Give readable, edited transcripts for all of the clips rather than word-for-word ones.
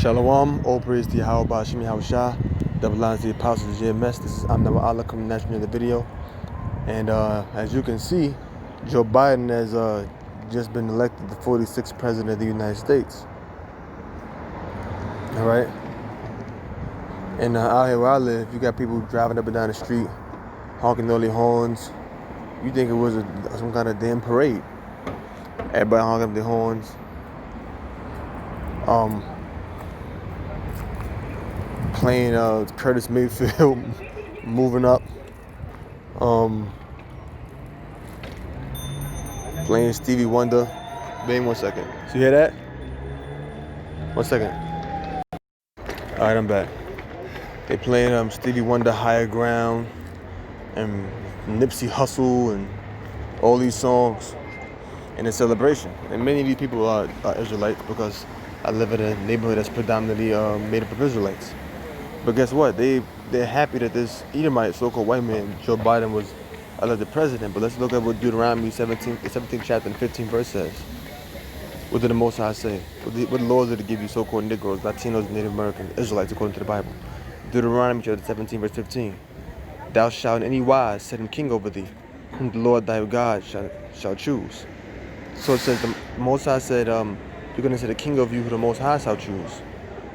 Shalom, all praise to Yahweh Ba'ashim Yahushua, double lines to the apostles of JMS. This is I'm Allah coming naturally in the video. And as you can see, Joe Biden has just been elected the 46th president of the United States. All right. And out here where I live, you got people driving up and down the street, honking all their horns. You think it was some kind of damn parade. Everybody honking up their horns. Playing Curtis Mayfield, moving up. Playing Stevie Wonder. Wait 1 second. So you hear that? 1 second. All right, I'm back. They playing Stevie Wonder, Higher Ground, and Nipsey Hussle, and all these songs in a celebration. And many of these people are Israelites because I live in a neighborhood that's predominantly made up of Israelites. But guess what? They're happy that this Edomite, so-called white man, Joe Biden, was elected president. But let's look at what Deuteronomy 17th chapter and 15th verse says. What did the Most High say? What laws did it give you, so-called Negroes, Latinos, Native Americans, Israelites, according to the Bible? Deuteronomy chapter 17 verse 15. Thou shalt in any wise set him king over thee, whom the Lord thy God shall choose. So it says the Most High said, you're going to set a king over you who the Most High shall choose.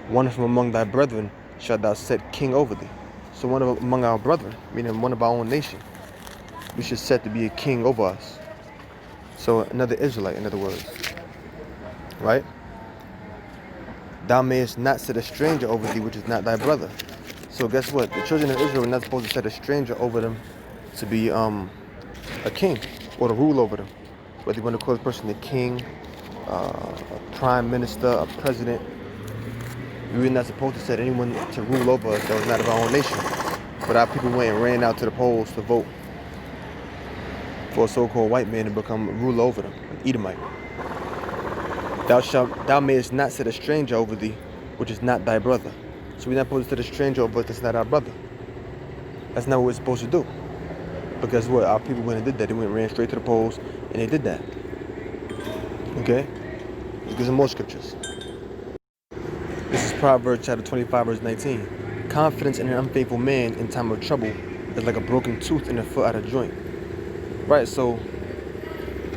One from among thy brethren shalt thou set king over thee. So one among our brethren, meaning one of our own nation, we should set to be a king over us. So another Israelite, in other words. Right? Thou mayest not set a stranger over thee, which is not thy brother. So guess what? The children of Israel are not supposed to set a stranger over them to be a king or to rule over them. Whether you want to call this person a king, a prime minister, a president, we're not supposed to set anyone to rule over us that was not of our own nation. But our people went and ran out to the polls to vote for a so-called white man to become ruler over them, an Edomite. Thou mayest not set a stranger over thee, which is not thy brother. So we're not supposed to set a stranger over us that's not our brother. That's not what we're supposed to do. But guess what? Our people went and did that. They went and ran straight to the polls, and they did that. Okay? Let's get some more scriptures. This is Proverbs chapter 25, verse 19. Confidence in an unfaithful man in time of trouble is like a broken tooth in a foot out of joint. Right, so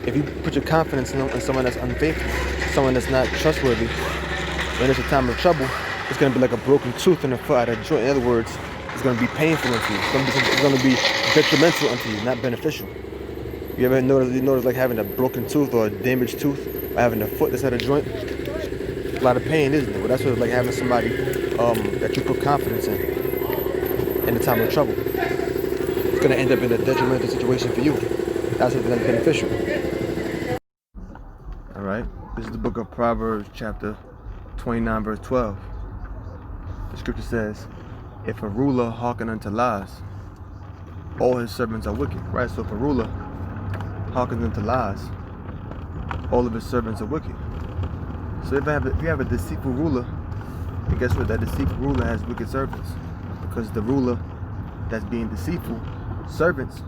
if you put your confidence in someone that's unfaithful, someone that's not trustworthy, when it's a time of trouble, it's going to be like a broken tooth in a foot out of joint. In other words, it's going to be painful unto you. It's going to be detrimental unto you, not beneficial. You ever notice like having a broken tooth or a damaged tooth, or having a foot that's at a joint? A lot of pain, isn't it? Well, that's what it's like having somebody that you put confidence in the time of trouble. It's going to end up in a detrimental situation for you. That's something that's beneficial. All right. This is the book of Proverbs, chapter 29, verse 12. The scripture says, if a ruler hearken unto lies, all his servants are wicked. Right? So if a ruler hearkens unto lies, all of his servants are wicked. So if you have a deceitful ruler, then guess what? That deceitful ruler has wicked servants. Because the ruler that's being deceitful, servants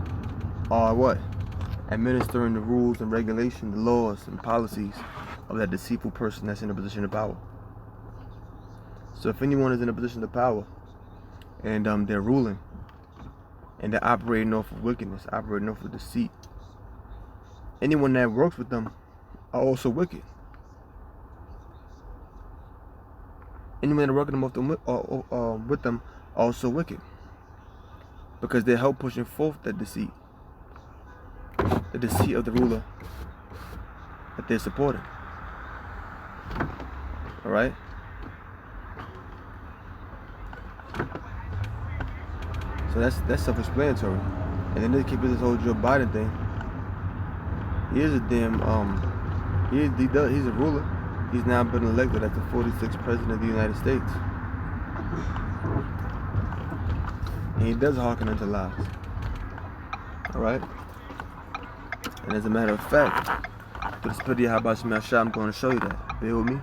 are what? Administering the rules and regulations, the laws and policies of that deceitful person that's in a position of power. So if anyone is in a position of power and they're ruling and they're operating off of wickedness, operating off of deceit, anyone that works with them are also wicked. Anyone that working with them are also wicked, because they help pushing forth that deceit, the deceit of the ruler that they're supporting. All right. So that's self-explanatory. And then they keep this whole Joe Biden thing. He is a damn he's a ruler. He's now been elected as the 46th president of the United States. And he does hearken unto lies. Alright? And as a matter of fact, through the spirit of Yahweh Shemashah, I'm going to show you that. Bear with me.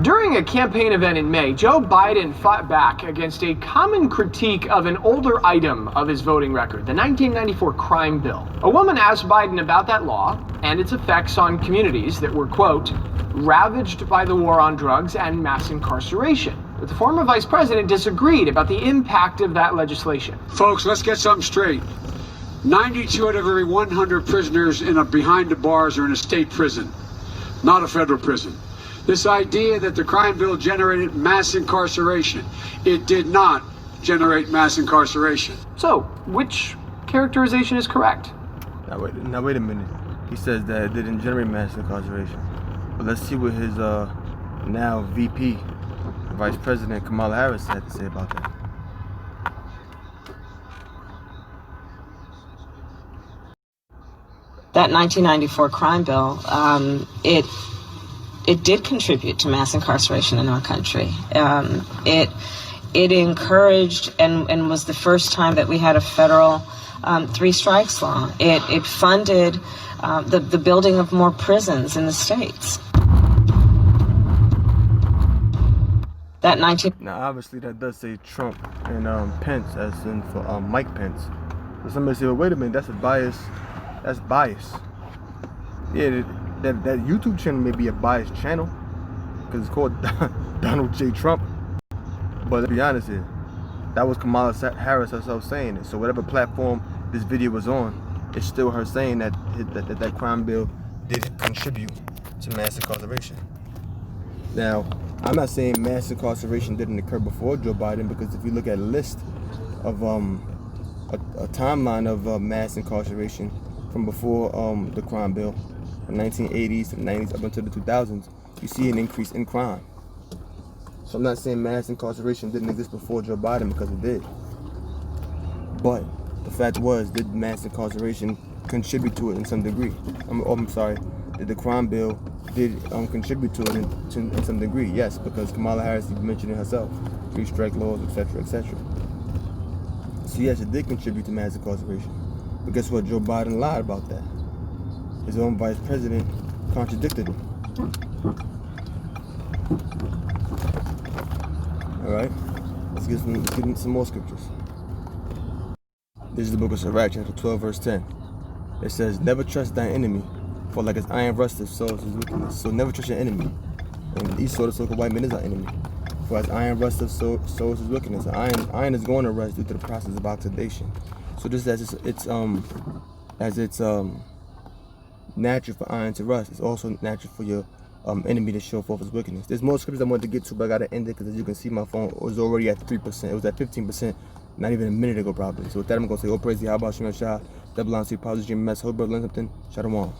During a campaign event in May, Joe Biden fought back against a common critique of an older item of his voting record, the 1994 crime bill. A woman asked Biden about that law and its effects on communities that were, quote, ravaged by the war on drugs and mass incarceration. But the former vice president disagreed about the impact of that legislation. Folks, let's get something straight. 92 out of every 100 prisoners behind the bars are in a state prison, not a federal prison. This idea that the crime bill generated mass incarceration, it did not generate mass incarceration. So, which characterization is correct? Now wait a minute. He says that it didn't generate mass incarceration. But let's see what his now VP, Vice President Kamala Harris, had to say about that. That 1994 crime bill, it did contribute to mass incarceration in our country. It encouraged and was the first time that we had a federal three strikes law. It funded the building of more prisons in the states. Now obviously that does say Trump and Pence, as in for Mike Pence. But somebody say, well, wait a minute, that's a bias. That's bias. Yeah, that YouTube channel may be a biased channel because it's called Donald J. Trump. But let's be honest here, that was Kamala Harris herself saying it. So whatever platform this video was on, it's still her saying that that crime bill did contribute to mass incarceration. Now, I'm not saying mass incarceration didn't occur before Joe Biden, because if you look at a list of a timeline of mass incarceration from before the crime bill, from 1980s to the 90s up until the 2000s, you see an increase in crime. So I'm not saying mass incarceration didn't exist before Joe Biden, because it did. But the fact was, did mass incarceration contribute to it in some degree? I'm sorry, did the crime bill did contribute to it in some degree? Yes, because Kamala Harris mentioned it herself, three strike laws, etc., etc. So yes, it did contribute to mass incarceration. But guess what? Joe Biden lied about that. His own vice president contradicted him. All right, let's get into some more scriptures. This is the book of Sirach, chapter 12, verse 10. It says, "Never trust thine enemy, for like as iron rusteth, so is his wickedness." So never trust your enemy. And each sword of so-called white man is our enemy. For as iron rusteth, so is his wickedness. Iron is going to rust due to the process of oxidation. So just as it's natural for iron to rust, it's also natural for your enemy to show forth his wickedness. There's more scriptures I wanted to get to, but I gotta end it because, as you can see, my phone was already at 3%. It was at 15%, not even a minute ago probably. So with that, I'm gonna say, oh praise the Yahweh Shem Shah, double on to positive dream mess. Hope brother learn something. Shalom.